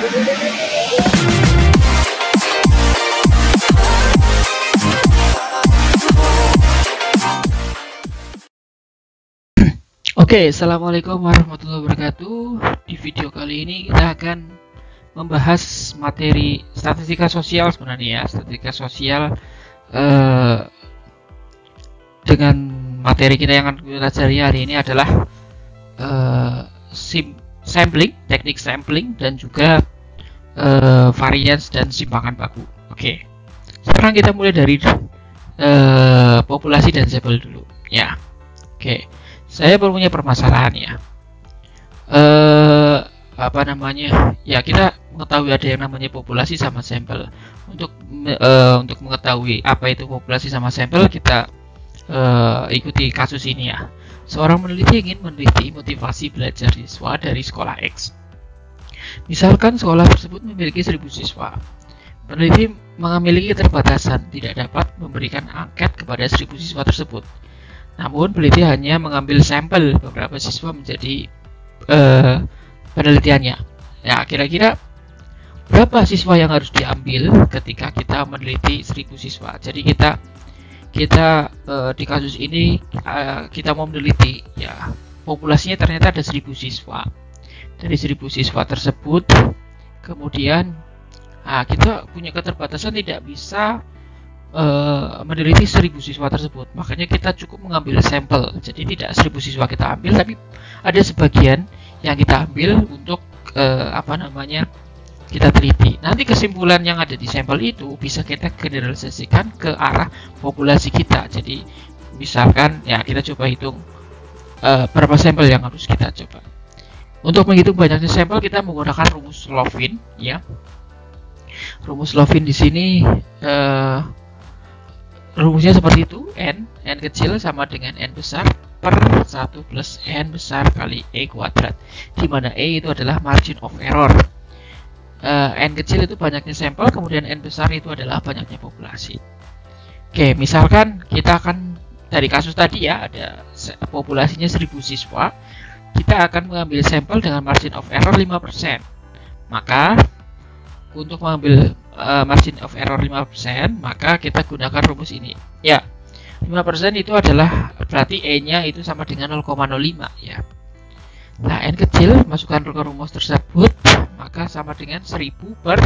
Oke, assalamualaikum warahmatullahi wabarakatuh. Di video kali ini kita akan membahas materi statistika sosial sebenarnya ya. Statistika sosial dengan materi kita yang akan kita pelajari hari ini adalah sampling, teknik sampling, dan juga variance dan simpangan baku. Oke, sekarang kita mulai dari populasi dan sampel dulu ya. Oke, saya punya permasalahan ya. Ya, kita mengetahui ada yang namanya populasi sama sampel. Untuk mengetahui apa itu populasi sama sampel, kita ikuti kasus ini ya. Seorang peneliti ingin meneliti motivasi belajar siswa dari sekolah X. Misalkan sekolah tersebut memiliki 1000 siswa. Peneliti memiliki keterbatasan, tidak dapat memberikan angket kepada 1000 siswa tersebut. Namun peneliti hanya mengambil sampel beberapa siswa menjadi penelitiannya. Ya, kira-kira berapa siswa yang harus diambil ketika kita meneliti 1000 siswa? Jadi kita di kasus ini kita mau meneliti ya, populasinya ternyata ada 1000 siswa. Dari 1000 siswa tersebut, kemudian kita punya keterbatasan, tidak bisa meneliti 1000 siswa tersebut. Makanya kita cukup mengambil sampel. Jadi tidak 1000 siswa kita ambil, tapi ada sebagian yang kita ambil untuk kita teliti. Nanti kesimpulan yang ada di sampel itu bisa kita generalisasikan ke arah populasi kita. Jadi misalkan ya, kita coba hitung berapa sampel yang harus kita coba. Untuk menghitung banyaknya sampel, kita menggunakan rumus Lovin ya. Rumus Lovin di sini rumusnya seperti itu: n kecil sama dengan n besar per 1 plus n besar kali e kuadrat, di mana e itu adalah margin of error. N kecil itu banyaknya sampel, kemudian n besar itu adalah banyaknya populasi. Oke, misalkan kita akan dari kasus tadi ya, ada populasinya 1000 siswa, kita akan mengambil sampel dengan margin of error 5%. Maka untuk mengambil margin of error 5%, maka kita gunakan rumus ini ya. 5% itu adalah berarti E-nya itu sama dengan 0,05 ya. Nah, N kecil masukkan ke rumus tersebut, maka sama dengan 1000 per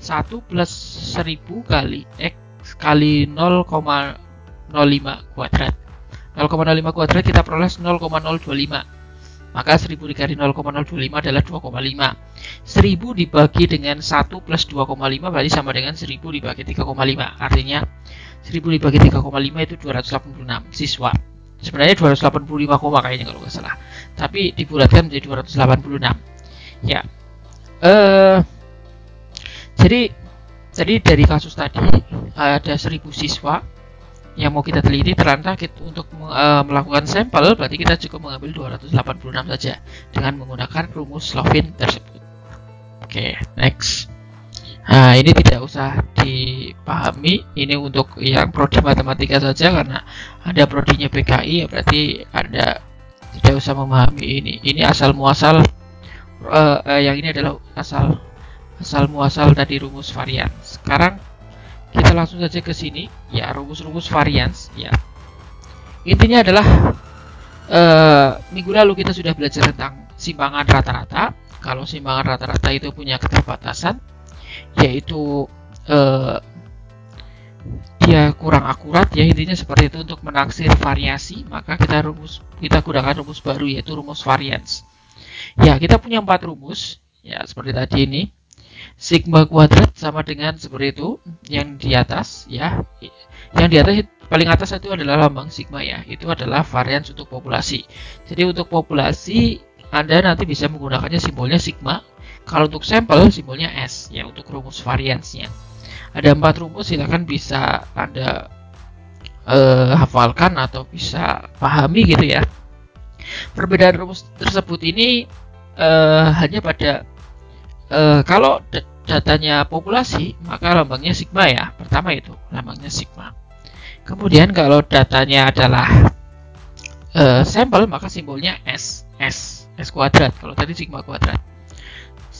1 plus 1000 kali X kali 0,05 kuadrat. 0,05 kuadrat kita peroleh 0,025. Maka 1000 dikali 0,025 adalah 2,5. 1000 dibagi dengan 1 plus 2,5 berarti sama dengan 1000 dibagi 3,5. Artinya 1000 dibagi 3,5 itu 286 siswa. Sebenarnya 285, kayaknya kalau nggak salah. Tapi dibulatkan menjadi 286. Ya. Jadi dari kasus tadi ada 1000 siswa yang mau kita teliti. Ternyata untuk melakukan sampel berarti kita cukup mengambil 286 saja dengan menggunakan rumus Lovin tersebut. Oke, next. Nah, ini tidak usah dipahami, ini untuk yang prodi matematika saja, karena ada prodinya PKI ya, berarti Anda tidak usah memahami ini. Ini asal muasal yang ini adalah asal muasal dari rumus varians. Sekarang kita langsung saja ke sini ya, rumus-rumus varians ya. Intinya adalah minggu lalu kita sudah belajar tentang simpangan rata-rata. Kalau simpangan rata-rata itu punya keterbatasan, yaitu dia kurang akurat ya, intinya seperti itu. Untuk menaksir variasi, maka kita gunakan rumus baru, yaitu rumus varians. Ya, kita punya 4 rumus ya, seperti tadi ini. Sigma kuadrat sama dengan seperti itu, yang di atas ya. Yang di atas, paling atas itu adalah lambang sigma ya, itu adalah varians untuk populasi. Jadi untuk populasi Anda nanti bisa menggunakannya simbolnya sigma. Kalau untuk sampel simbolnya S ya, untuk rumus variansnya. Ada 4 rumus, silahkan bisa Anda hafalkan atau bisa pahami gitu ya. Perbedaan rumus tersebut ini hanya pada kalau datanya populasi, maka lambangnya sigma ya. Pertama itu lambangnya sigma. Kemudian kalau datanya adalah sampel, maka simbolnya S kuadrat. Kalau tadi sigma kuadrat.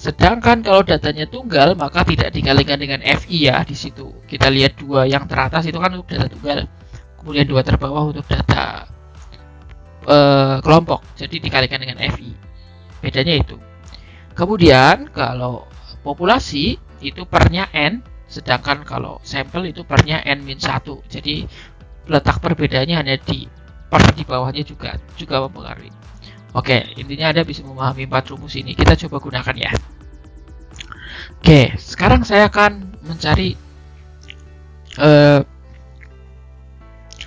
Sedangkan kalau datanya tunggal, maka tidak dikalikan dengan FI ya. Di situ kita lihat 2 yang teratas itu kan untuk data tunggal, kemudian 2 terbawah untuk data kelompok, jadi dikalikan dengan FI. Bedanya itu. Kemudian kalau populasi itu pernya N, sedangkan kalau sampel itu pernya N-1. Jadi letak perbedaannya hanya di per di bawahnya juga mempengaruhi. Oke, intinya Anda bisa memahami 4 rumus ini. Kita coba gunakan ya. Oke, sekarang saya akan mencari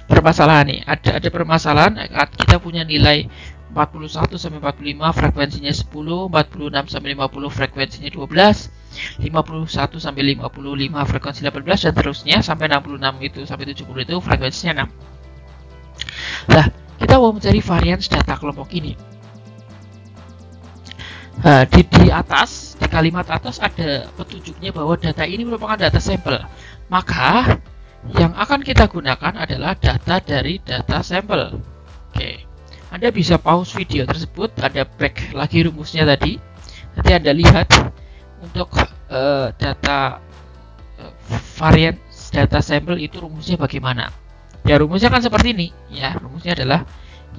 permasalahan nih. Ada permasalahan, kita punya nilai 41 sampai 45, frekuensinya 10, 46 sampai 50, frekuensinya 12, 51 sampai 55, frekuensi 18, dan terusnya sampai 66 itu sampai 70 itu frekuensinya 6. Nah, kita mau mencari varians data kelompok ini. Di atas, di kalimat atas ada petunjuknya bahwa data ini merupakan data sampel. Maka yang akan kita gunakan adalah data dari data sampel. Oke, Anda bisa pause video tersebut, ada back lagi rumusnya tadi. Nanti Anda lihat untuk data varian data sampel itu rumusnya bagaimana. Ya, rumusnya kan seperti ini. Ya, rumusnya adalah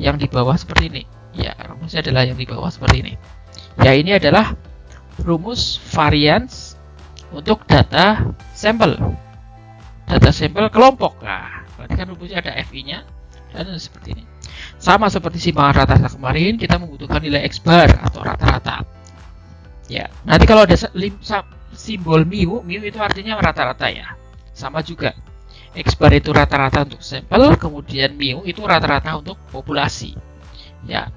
yang di bawah seperti ini. Ya, rumusnya adalah yang di bawah seperti ini. Ya, ini adalah rumus varians untuk data sampel. Data sampel kelompok. Nah, berarti kan rumusnya ada FI-nya dan seperti ini. Sama seperti simpangan rata-rata kemarin, kita membutuhkan nilai X bar atau rata-rata. Ya, nanti kalau ada simbol mu itu artinya rata-rata ya. Sama juga. X bar itu rata-rata untuk sampel, kemudian mu itu rata-rata untuk populasi. Ya.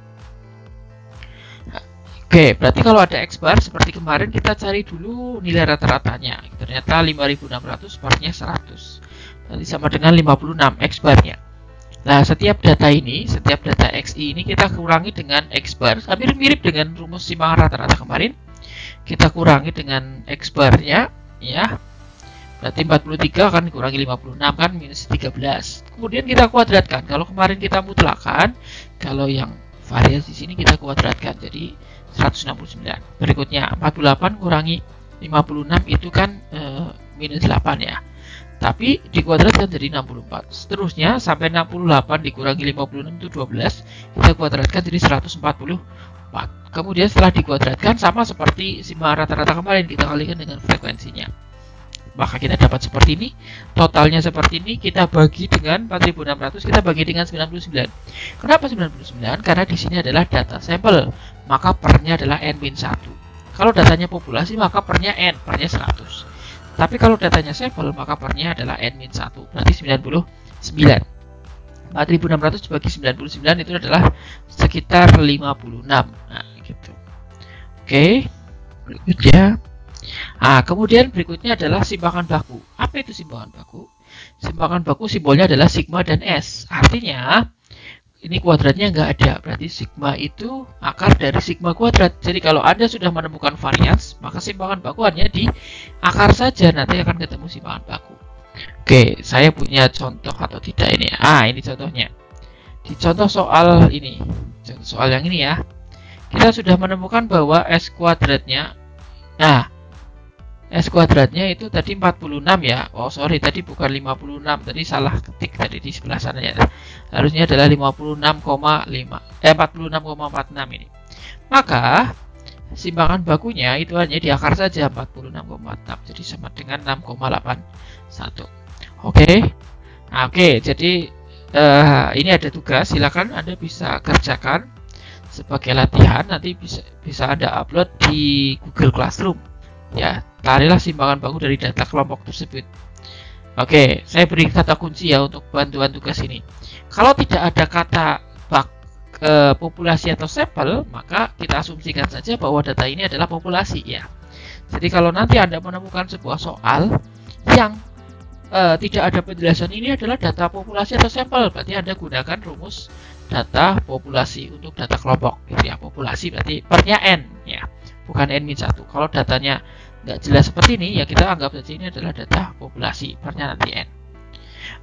Oke, berarti kalau ada X bar seperti kemarin, kita cari dulu nilai rata-ratanya. Ternyata 5600 barnya 100. Nanti sama dengan 56 X barnya. Nah, setiap data ini, setiap data XI ini kita kurangi dengan X bar, hampir mirip dengan rumus simpangan rata-rata kemarin. Kita kurangi dengan X barnya, ya. Berarti 43 akan dikurangi 56 kan minus 13. Kemudian kita kuadratkan. Kalau kemarin kita mutlakkan, kalau yang variasi di sini kita kuadratkan jadi 169. Berikutnya 48 kurangi 56 itu kan minus 8 ya. Tapi dikuadratkan jadi 64. Seterusnya sampai 68 dikurangi 56 itu 12. Kita kuadratkan jadi 144. Kemudian setelah dikuadratkan sama seperti simpangan rata-rata kemarin, kita kalikan dengan frekuensinya. Maka kita dapat seperti ini, totalnya seperti ini, kita bagi dengan 4600, kita bagi dengan 99. Kenapa 99? Karena di sini adalah data sampel, maka pernya adalah N-1. Kalau datanya populasi, maka pernya N, pernya 100. Tapi kalau datanya sampel, maka pernya adalah N-1, berarti 99. 4600 dibagi 99 itu adalah sekitar 56. Nah, gitu. Oke, berikutnya. Nah, kemudian berikutnya adalah simpangan baku. Apa itu simpangan baku? Simpangan baku simbolnya adalah sigma dan S. Artinya, ini kuadratnya nggak ada. Berarti sigma itu akar dari sigma kuadrat. Jadi kalau Anda sudah menemukan varians, maka simpangan baku hanya di akar saja. Nanti akan ketemu simpangan baku. Oke, saya punya contoh atau tidak ini. Ini contohnya. Di contoh soal ini, contoh soal yang ini ya. Kita sudah menemukan bahwa S kuadratnya, S kuadratnya itu tadi 46 ya. Oh sorry, tadi bukan 56, tadi salah ketik tadi di sebelah sana ya. Harusnya adalah 46,46 ini. Maka simpangan bakunya itu hanya di akar saja 46,6. Jadi sama dengan 6,81. Oke. Nah, oke, jadi ini ada tugas, silakan Anda bisa kerjakan sebagai latihan, nanti bisa Anda upload di Google Classroom. Ya, carilah simpangan baku dari data kelompok tersebut. Oke, saya beri kata kunci ya untuk bantuan tugas ini. Kalau tidak ada kata populasi atau sampel, maka kita asumsikan saja bahwa data ini adalah populasi ya. Jadi kalau nanti Anda menemukan sebuah soal yang tidak ada penjelasan ini adalah data populasi atau sampel, berarti Anda gunakan rumus data populasi untuk data kelompok gitu ya. Populasi berarti pernya N ya, bukan N-1. Kalau datanya nggak jelas seperti ini, ya kita anggap saja ini adalah data populasi, pernya nanti N.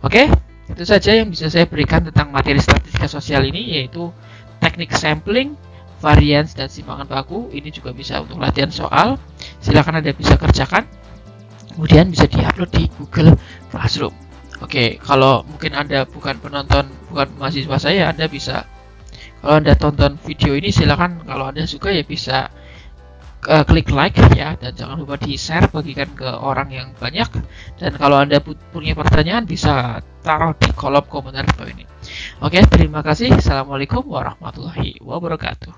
Oke, itu saja yang bisa saya berikan tentang materi statistika sosial ini, yaitu teknik sampling, variance dan simpangan baku. Ini juga bisa untuk latihan soal. Silakan Anda bisa kerjakan. Kemudian bisa diupload di Google Classroom. Oke, kalau mungkin Anda bukan penonton, bukan mahasiswa saya, Anda bisa, kalau Anda tonton video ini, silakan kalau Anda suka ya bisa klik like ya, dan jangan lupa di share, bagikan ke orang yang banyak. Dan kalau Anda punya pertanyaan bisa taruh di kolom komentar bawah ini. Oke, terima kasih. Assalamualaikum warahmatullahi wabarakatuh.